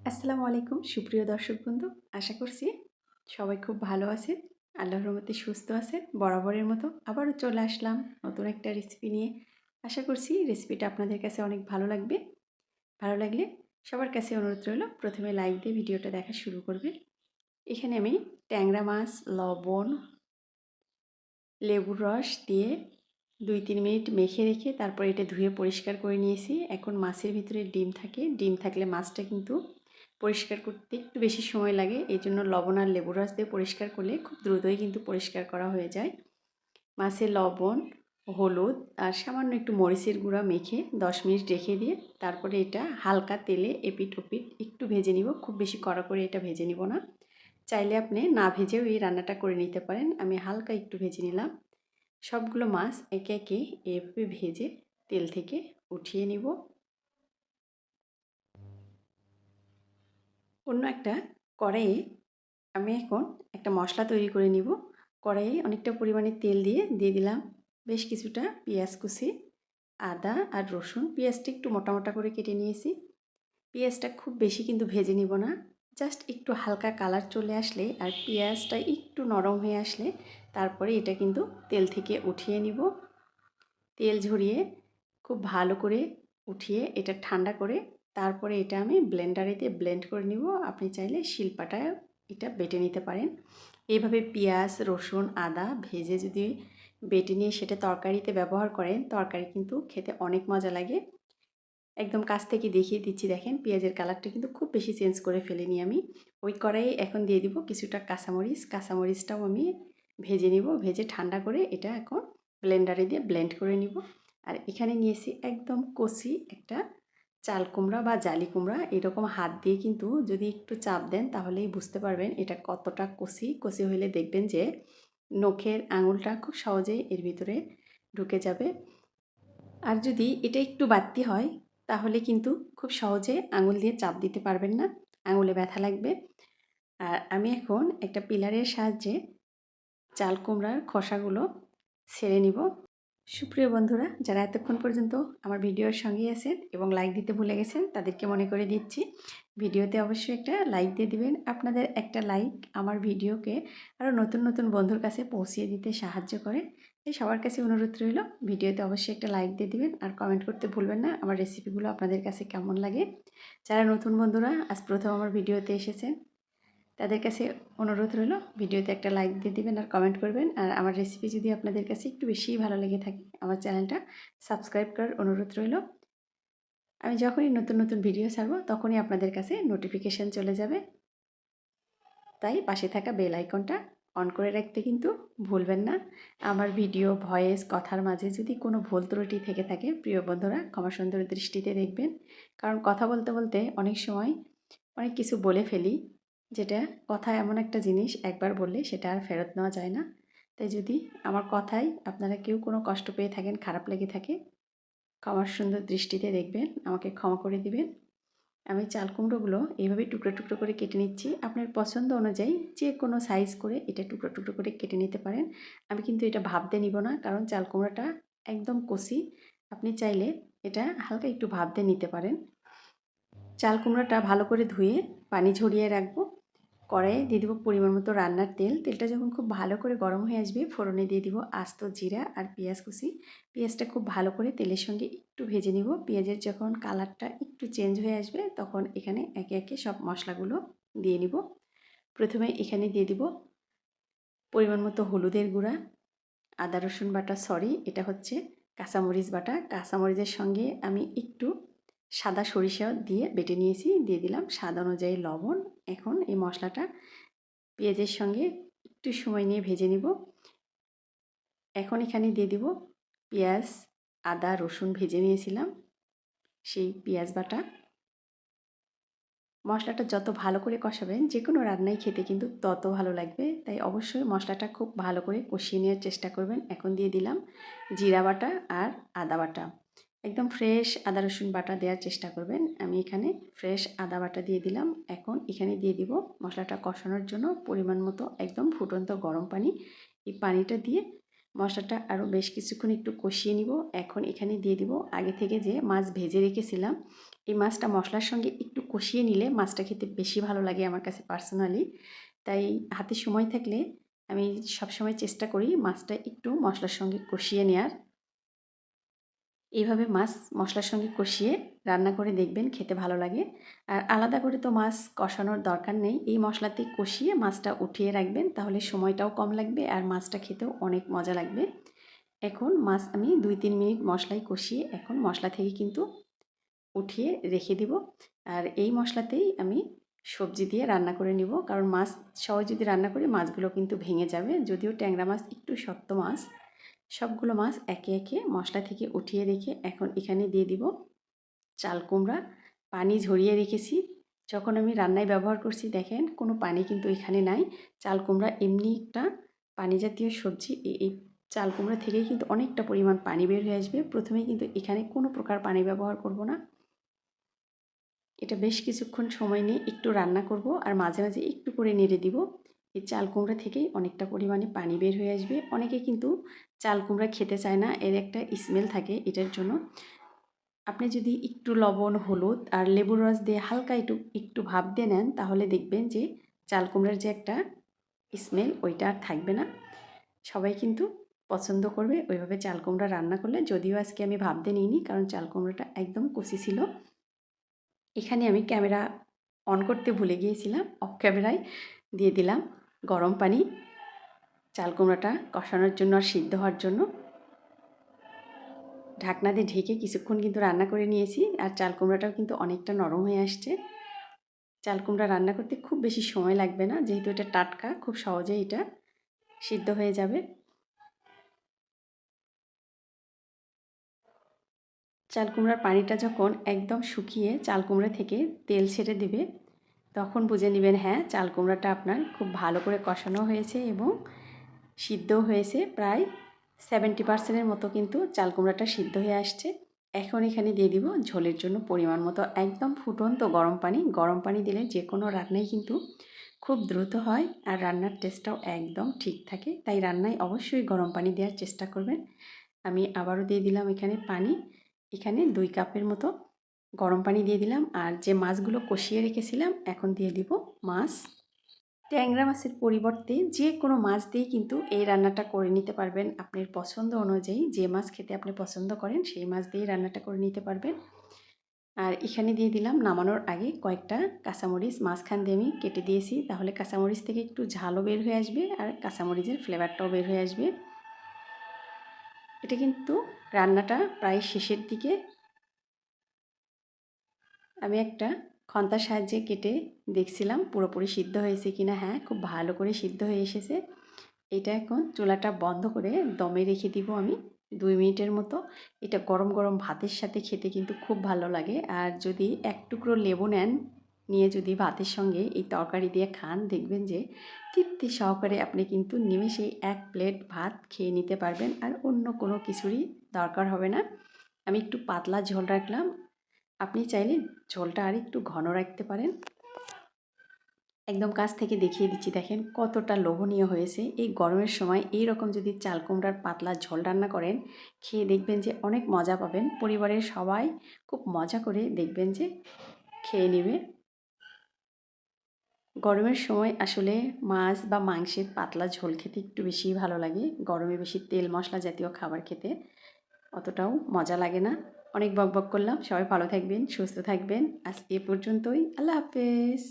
আসসালামু আলাইকুম সুপ্রিয় দর্শক বন্ধু, আশা করছি সবাই খুব ভালো আছেন। আল্লাহর রহমতে সুস্থ আছেন। বরাবরের মতো আবারও চলে আসলাম নতুন একটা রেসিপি নিয়ে। আশা করছি রেসিপিটা আপনাদের কাছে অনেক ভালো লাগবে। ভালো লাগলে সবার কাছে অনুরোধ রইল প্রথমে লাইক দিয়ে ভিডিওটা দেখা শুরু করবেন। এখানে আমি ট্যাংরা মাছ, লবণ, লেবুর রস দিয়ে 2-3 মিনিট মেখে রেখে তারপর এটা ধুয়ে পরিষ্কার করে নিয়েছি। এখন মাছের ভিতরে ডিম থাকে, ডিম থাকলে মাছটা কিন্তু পরিষ্কার করতে একটু বেশি সময় লাগে। এই জন্য লবণ আর লেবুর রস দিয়ে পরিষ্কার করলে খুব দ্রুতই কিন্তু পরিষ্কার করা হয়ে যায়। মাছে লবণ, হলুদ আর সামান্য একটু মরিচের গুঁড়া মেখে 10 মিনিট রেখে দিয়ে তারপরে এটা হালকা তেলে এপিট ওপিট একটু ভেজে নিব। খুব বেশি কড়া করে এটা ভেজে নিব না। চাইলে আপনি না ভেজেও এই রান্নাটা করে নিতে পারেন। আমি হালকা একটু ভেজে নিলাম। সবগুলো মাছ একে একে এভাবে ভেজে তেল থেকে উঠিয়ে নিব। অন্য একটা কড়াইয়ে আমি এখন একটা মশলা তৈরি করে নিব। কড়াইয়ে অনেকটা পরিমাণে তেল দিয়ে দিলাম বেশ কিছুটা পেঁয়াজ কুচি, আদা আর রসুন। পেঁয়াজটা একটু মোটা মোটা করে কেটে নিয়েছি। পেঁয়াজটা খুব বেশি কিন্তু ভেজে নিব না, জাস্ট একটু হালকা কালার চলে আসলে আর পেঁয়াজটা একটু নরম হয়ে আসলে তারপরে এটা কিন্তু তেল থেকে উঠিয়ে নিব। তেল ঝরিয়ে খুব ভালো করে উঠিয়ে এটা ঠান্ডা করে তারপরে এটা আমি ব্লেন্ডারে দিয়ে ব্লেন্ড করে নিব। আপনি চাইলে শিলপাটায় এটা বেটে নিতে পারেন। এইভাবে পেঁয়াজ, রসুন, আদা ভেজে যদি বেটে নিয়ে সেটা তরকারিতে ব্যবহার করেন, তরকারি কিন্তু খেতে অনেক মজা লাগে। একদম কাছ থেকে দেখিয়ে দিচ্ছি, দেখেন পেঁয়াজের কালারটা কিন্তু খুব বেশি চেঞ্জ করে ফেলিনি আমি। ওই কড়াইয়ে এখন দিয়ে দিব কিছুটা কাঁচামরিচ। কাঁচামরিচটাও আমি ভেজে নিব, ভেজে ঠান্ডা করে এটা এখন ব্লেন্ডারে দিয়ে ব্লেন্ড করে নিব। আর এখানে নিয়েছি একদম কচি একটা চাল কুমড়া বা জালি কুমড়া। এরকম হাত দিয়ে কিন্তু যদি একটু চাপ দেন তাহলেই বুঝতে পারবেন এটা কতটা কচি। কচি হলে দেখবেন যে নখের আঙুলটা খুব সহজেই এর ভিতরে ঢুকে যাবে। আর যদি এটা একটু বাড়তি হয় তাহলে কিন্তু খুব সহজে আঙুল দিয়ে চাপ দিতে পারবেন না, আঙুলে ব্যথা লাগবে। আর আমি এখন একটা পিলারের সাহায্যে চাল কুমড়ার খোসাগুলো ছেড়ে নিব। সুপ্রিয় বন্ধুরা, যারা এতক্ষণ পর্যন্ত আমার ভিডিওর সঙ্গেই আছেন এবং লাইক দিতে ভুলে গেছেন তাদেরকে মনে করে দিচ্ছি, ভিডিওতে অবশ্যই একটা লাইক দিয়ে দিবেন। আপনাদের একটা লাইক আমার ভিডিওকে আরও নতুন নতুন বন্ধুর কাছে পৌঁছিয়ে দিতে সাহায্য করে। তাই সবার কাছে অনুরোধ রইল ভিডিওতে অবশ্যই একটা লাইক দিয়ে দিবেন আর কমেন্ট করতে ভুলবেন না আমার রেসিপিগুলো আপনাদের কাছে কেমন লাগে। যারা নতুন বন্ধুরা আজ প্রথম আমার ভিডিওতে এসেছেন তাদের কাছে অনুরোধ রইল ভিডিওতে একটা লাইক দিয়ে দিবেন আর কমেন্ট করবেন। আর আমার রেসিপি যদি আপনাদের কাছে একটু বেশিই ভালো লেগে থাকে আমার চ্যানেলটা সাবস্ক্রাইব করার অনুরোধ রইল। আমি যখনই নতুন নতুন ভিডিও ছাড়ব তখনই আপনাদের কাছে নোটিফিকেশান চলে যাবে। তাই পাশে থাকা বেল আইকনটা অন করে রাখতে কিন্তু ভুলবেন না। আমার ভিডিও ভয়েস কথার মাঝে যদি কোনো ভুল ত্রুটি থেকে থাকে প্রিয় বন্ধুরা ক্ষমা সুন্দর দৃষ্টিতে দেখবেন। কারণ কথা বলতে বলতে অনেক সময় অনেক কিছু বলে ফেলি, যেটা কথা এমন একটা জিনিস একবার বললে সেটা আর ফেরত নেওয়া যায় না। তাই যদি আমার কথায় আপনারা কেউ কোনো কষ্ট পেয়ে থাকেন, খারাপ লেগে থাকে, ক্ষমা সুন্দর দৃষ্টিতে দেখবেন, আমাকে ক্ষমা করে দিবেন। আমি চাল কুমড়োগুলো এইভাবে টুকরো টুকরো করে কেটে নিচ্ছি। আপনার পছন্দ অনুযায়ী যে কোনো সাইজ করে এটা টুকরো টুকরো করে কেটে নিতে পারেন। আমি কিন্তু এটা ভাপতে নিব না, কারণ চাল কুমড়োটা একদম কচি। আপনি চাইলে এটা হালকা একটু ভাপতে নিতে পারেন। চাল কুমড়োটা ভালো করে ধুয়ে পানি ঝরিয়ে রাখবো। কড়াইয়ে দিয়ে দিব পরিমাণ মতো রান্নার তেল। তেলটা যখন খুব ভালো করে গরম হয়ে আসবে ফোড়নে দিয়ে দিব আস্ত জিরা আর পেঁয়াজ কুচি। পেঁয়াজটা খুব ভালো করে তেলের সঙ্গে একটু ভেজে নিব। পেঁয়াজের যখন কালারটা একটু চেঞ্জ হয়ে আসবে তখন এখানে একে একে সব মশলাগুলো দিয়ে নিব। প্রথমে এখানে দিয়ে দিব পরিমাণ মতো হলুদের গুঁড়া, আদা রসুন বাটা, এটা হচ্ছে কাঁচামরিচ বাটা। কাঁচামরিচের সঙ্গে আমি একটু সাদা সরিষা দিয়ে বেটে নিয়েছি, দিয়ে দিলাম স্বাদ অনুযায়ী লবণ। এখন এই মশলাটা পেঁয়াজের সঙ্গে একটু সময় নিয়ে ভেজে নিব। এখন এখানে দিয়ে দিব পেঁয়াজ, আদা, রসুন ভেজে নিয়েছিলাম সেই পেঁয়াজ বাটা। মশলাটা যত ভালো করে কষাবেন যে কোনো রান্নাই খেতে কিন্তু তত ভালো লাগবে। তাই অবশ্যই মশলাটা খুব ভালো করে কষিয়ে নেওয়ার চেষ্টা করবেন। এখন দিয়ে দিলাম জিরা বাটা আর আদা বাটা। একদম ফ্রেশ আদা রসুন বাটা দেওয়ার চেষ্টা করবেন। আমি এখানে ফ্রেশ আদা বাটা দিয়ে দিলাম। এখন এখানে দিয়ে দিব মশলাটা কষানোর জন্য পরিমাণ মতো একদম ফুটন্ত গরম পানি। এই পানিটা দিয়ে মশলাটা আরও বেশ কিছুক্ষণ একটু কষিয়ে নিব। এখন এখানে দিয়ে দিব আগে থেকে যে মাছ ভেজে রেখেছিলাম। এই মাছটা মশলার সঙ্গে একটু কষিয়ে নিলে মাছটা খেতে বেশি ভালো লাগে আমার কাছে পার্সোনালি। তাই হাতে সময় থাকলে আমি সবসময় চেষ্টা করি মাছটা একটু মশলার সঙ্গে কষিয়ে নেওয়ার। এইভাবে মাছ মশলার সঙ্গে কষিয়ে রান্না করে দেখবেন, খেতে ভালো লাগে। আর আলাদা করে তো মাছ কষানোর দরকার নেই, এই মশলাতেই কষিয়ে মাছটা উঠিয়ে রাখবেন, তাহলে সময়টাও কম লাগবে আর মাছটা খেতেও অনেক মজা লাগবে। এখন মাছ আমি 2-3 মিনিট মশলায় কষিয়ে এখন মশলা থেকে কিন্তু উঠিয়ে রেখে দিব। আর এই মশলাতেই আমি সবজি দিয়ে রান্না করে নিব, কারণ মাছ সহ যদি রান্না করি মাছগুলো কিন্তু ভেঙে যাবে। যদিও ট্যাংরা মাছ একটু শক্ত মাছ। সবগুলো মাছ একে একে মশলা থেকে উঠিয়ে রেখে এখন এখানে দিয়ে দিব চাল কুমড়া। পানি ঝরিয়ে রেখেছি, যখন আমি রান্নায় ব্যবহার করছি দেখেন কোনো পানি কিন্তু এখানে নাই। চাল কুমড়া এমনি একটা পানি জাতীয় সবজি, এই চাল কুমড়া থেকেই কিন্তু অনেকটা পরিমাণ পানি বের হয়ে আসবে। প্রথমেই কিন্তু এখানে কোনো প্রকার পানি ব্যবহার করব না। এটা বেশ কিছুক্ষণ সময় নিয়ে একটু রান্না করব আর মাঝে মাঝে একটু করে নেড়ে দিব। এই চাল কুমড়া থেকেই অনেকটা পরিমাণে পানি বের হয়ে আসবে। অনেকে কিন্তু চাল কুমড়া খেতে চায় না, এর একটা স্মেল থাকে, এটার জন্য আপনি যদি একটু লবণ, হলুদ আর লেবুর রস দিয়ে হালকা একটু ভাপ দিয়ে নেন, তাহলে দেখবেন যে চাল কুমড়ার যে একটা স্মেল ওইটা আর থাকবে না। সবাই কিন্তু পছন্দ করবে ওইভাবে চাল কুমড়া রান্না করলে। যদিও আজকে আমি ভাপ দিয়ে নিইনি, কারণ চাল কুমড়াটা একদম কচি ছিল। এখানে আমি ক্যামেরা অন করতে ভুলে গিয়েছিলাম, অফ ক্যামেরায় দিয়ে দিলাম গরম পানি চাল কুমড়াটা কষানোর জন্য আর সিদ্ধ হওয়ার জন্য। ঢাকনা দিয়ে ঢেকে কিছুক্ষণ কিন্তু রান্না করে নিয়েছি, আর চাল কুমড়াটাও কিন্তু অনেকটা নরম হয়ে আসছে। চাল কুমড়া রান্না করতে খুব বেশি সময় লাগবে না, যেহেতু এটা টাটকা, খুব সহজেই এটা সিদ্ধ হয়ে যাবে। চাল কুমড়ার পানিটা যখন একদম শুকিয়ে চাল কুমড়া থেকে তেল ছেড়ে দেবে, তখন বুঝে নেবেন হ্যাঁ চাল কুমড়াটা আপনার খুব ভালো করে কষানো হয়েছে এবং সিদ্ধও হয়েছে। প্রায় 70% মতো কিন্তু চাল কুমড়াটা সিদ্ধ হয়ে আসছে। এখন এখানে দিয়ে দিব ঝোলের জন্য পরিমাণ মতো একদম ফুটন্ত গরম পানি। গরম পানি দিলে যে কোনো রান্নাই কিন্তু খুব দ্রুত হয় আর রান্নার টেস্টটাও একদম ঠিক থাকে। তাই রান্নায় অবশ্যই গরম পানি দেওয়ার চেষ্টা করবেন। আমি আবারও দিয়ে দিলাম এখানে পানি। এখানে 2 কাপের মতো গরম পানি দিয়ে দিলাম। আর যে মাছগুলো কষিয়ে রেখেছিলাম এখন দিয়ে দিব মাছ। ট্যাংরা মাছের পরিবর্তে যে কোনো মাছ দিয়ে কিন্তু এই রান্নাটা করে নিতে পারবেন। আপনার পছন্দ অনুযায়ী যে মাছ খেতে আপনি পছন্দ করেন সেই মাছ দিয়ে রান্নাটা করে নিতে পারবেন। আর এখানে দিয়ে দিলাম নামানোর আগে কয়েকটা কাঁচামরিচ, মাঝখান দিয়ে আমি কেটে দিয়েছি, তাহলে কাঁচামরিচ থেকে একটু ঝালও বের হয়ে আসবে আর কাঁচামরিচের ফ্লেভারটাও বের হয়ে আসবে। এটা কিন্তু রান্নাটা প্রায় শেষের দিকে। আমি একটা খন্তার সাহায্যে কেটে দেখছিলাম পুরোপুরি সিদ্ধ হয়েছে কিনা। হ্যাঁ, খুব ভালো করে সিদ্ধ হয়ে এসেছে। এটা এখন চুলাটা বন্ধ করে দমে রেখে দিব আমি 2 মিনিটের মতো। এটা গরম গরম ভাতের সাথে খেতে কিন্তু খুব ভালো লাগে। আর যদি এক টুকরো লেবু নেন, নিয়ে যদি ভাতের সঙ্গে এই তরকারি দিয়ে খান, দেখবেন যে তৃপ্তি সহকারে আপনি কিন্তু নিমেষেই 1 প্লেট ভাত খেয়ে নিতে পারবেন আর অন্য কোনো কিছুরই দরকার হবে না। আমি একটু পাতলা ঝোল রাখলাম, আপনি চাইলে ঝোলটা আর একটু ঘন রাখতে পারেন। একদম কাছ থেকে দেখিয়ে দিচ্ছি, দেখেন কতটা লোভনীয় হয়েছে। এই গরমের সময় এই রকম যদি চাল কুমড়ার পাতলা ঝোল রান্না করেন, খেয়ে দেখবেন যে অনেক মজা পাবেন। পরিবারের সবাই খুব মজা করে দেখবেন যে খেয়ে নেবে। গরমের সময় আসলে মাছ বা মাংসের পাতলা ঝোল খেতে একটু বেশিই ভালো লাগে। গরমে বেশি তেল মশলা জাতীয় খাবার খেতে অতটাও মজা লাগে না। অনেক বকবক করলাম, সবাই ভালো থাকবেন, সুস্থ থাকবেন। আজ এ পর্যন্তই, আল্লাহ হাফেজ।